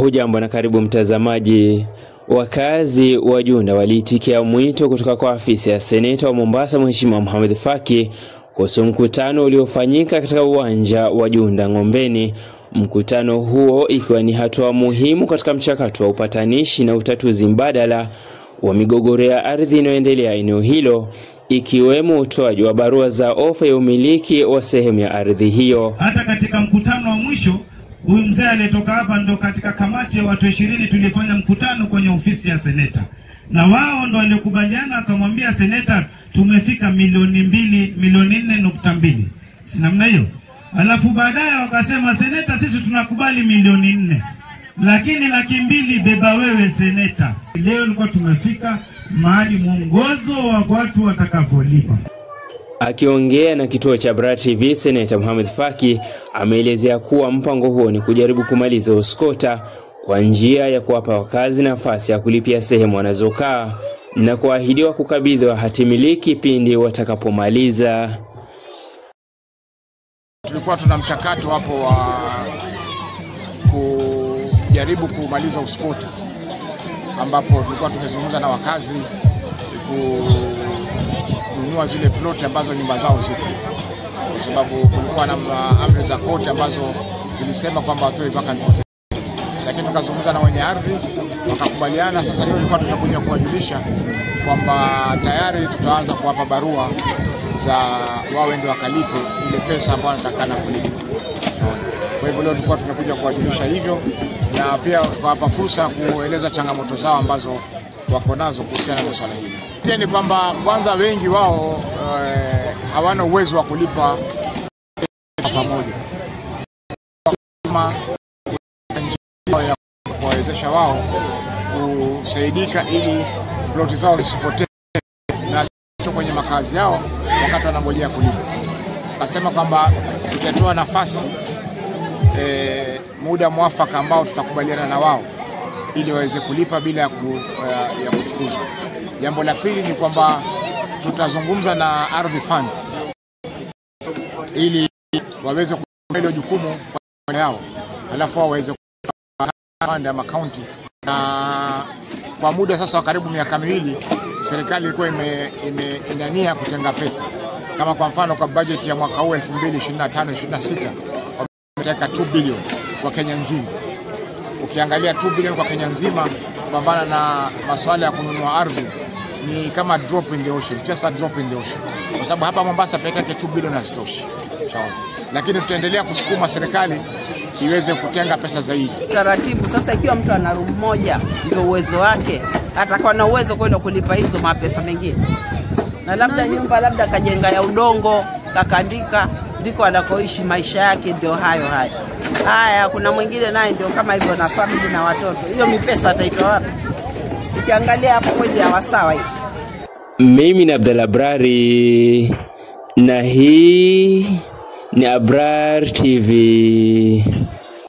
Hujambo na karibu mtazamaji. Wakazi wa Junda waliitikia mwito kutoka kwa afisi ya seneta wa Mombasa Mheshimiwa Mohamed Faki kuhusu mkutano uliofanyika katika uwanja wa Junda Ngombeni. Mkutano huo ikiwa ni hatua muhimu katika mchakato wa upatanishi na utatuzi mbadala wa migogoro ya ardhi inayoendelea eneo hilo, ikiwemo utoaji wa barua za ofa ya umiliki wa sehemu ya ardhi hiyo. Hata katika mkutano wa mwisho, huyu mzee aliyetoka hapa ndo katika kamati ya watu 20 tulifanya mkutano kwenye ofisi ya seneta. Na wao ndo waliokubaliana, akamwambia seneta tumefika milioni 4.2. Si namna hiyo? Alafu baadaye wakasema seneta sisi tunakubali milioni 4. Lakini 200,000 beba wewe seneta. Leo tulikuwa tumefika mahali mwongozo wa watu watakavyolipa. Akiongea na kituo cha Bra TV, Seneta Mohamed Faki ameelezea kuwa mpango huo ni kujaribu kumaliza uskota kwa njia ya kuwapa wakazi nafasi ya kulipia sehemu wanazokaa na kuahidiwa kukabidhiwa hati miliki pindi watakapomaliza. Tulikuwa tuna mchakato hapo wa kujaribu kumaliza uskota, ambapo tulikuwa tumezungumza na wakazi kununua zile ploti ambazo nyumba zao ziko, kwa sababu kulikuwa na amri za koti ambazo zilisema kwamba watoe vacant possession. Lakini tukazungumza na wenye ardhi wakakubaliana. Sasa leo tulikuwa tunakuja kuwajulisha kwamba tayari tutaanza kuwapa barua za wao ndio wakalipe ile pesa ambayo wanatakana kulipa. Kwa hivyo leo tulikuwa tunakuja kuwajulisha hivyo, na pia tukawapa fursa kueleza changamoto zao ambazo wako nazo kuhusiana na swala hili. Pia ni kwamba kwanza wengi wao hawana uwezo wa kulipa pamoja. Kama njia ya kuwawezesha wao kusaidika ili ploti zao zisipotee na sio kwenye makazi yao wakati wanangojea kulipa. Nasema kwamba tutatoa nafasi muda mwafaka ambao tutakubaliana na wao ili waweze kulipa bila ya kufukuzwa. Jambo la pili ni kwamba tutazungumza na Ardhi Fund ili waweze kuchukua hilo jukumu kwa yao, alafu waweze kupanda ama county. Na kwa muda sasa wa karibu miaka 2 serikali ilikuwa inania kutenga pesa. Kama kwa mfano kwa budget ya mwaka huu 2025-26 wameteka 2 billion kwa Kenya nzima. Ukiangalia 2 billion kwa Kenya nzima kupambana na masuala ya kununua ardhi ni kama drop in the ocean, just a drop in the ocean. Kwa sababu hapa Mombasa peke yake 2 billion hazitoshi. Sawa. Lakini tutaendelea kusukuma serikali iweze kutenga pesa zaidi. Taratibu sasa, ikiwa mtu ana room moja ndio uwezo wake, atakuwa na uwezo kwenda kulipa hizo mapesa mengine. Na labda nyumba labda kajenga ya udongo, kakandika, ndiko anakoishi maisha yake ndio hayo. Haya, kuna mwingine naye ndio kama hivyo na family na watoto. Hiyo mipesa ataitoa wapi? Ukiangalia hapo kweli hawasawa hivi. Mimi ni Abdalla Brari na hii ni Abrar TV.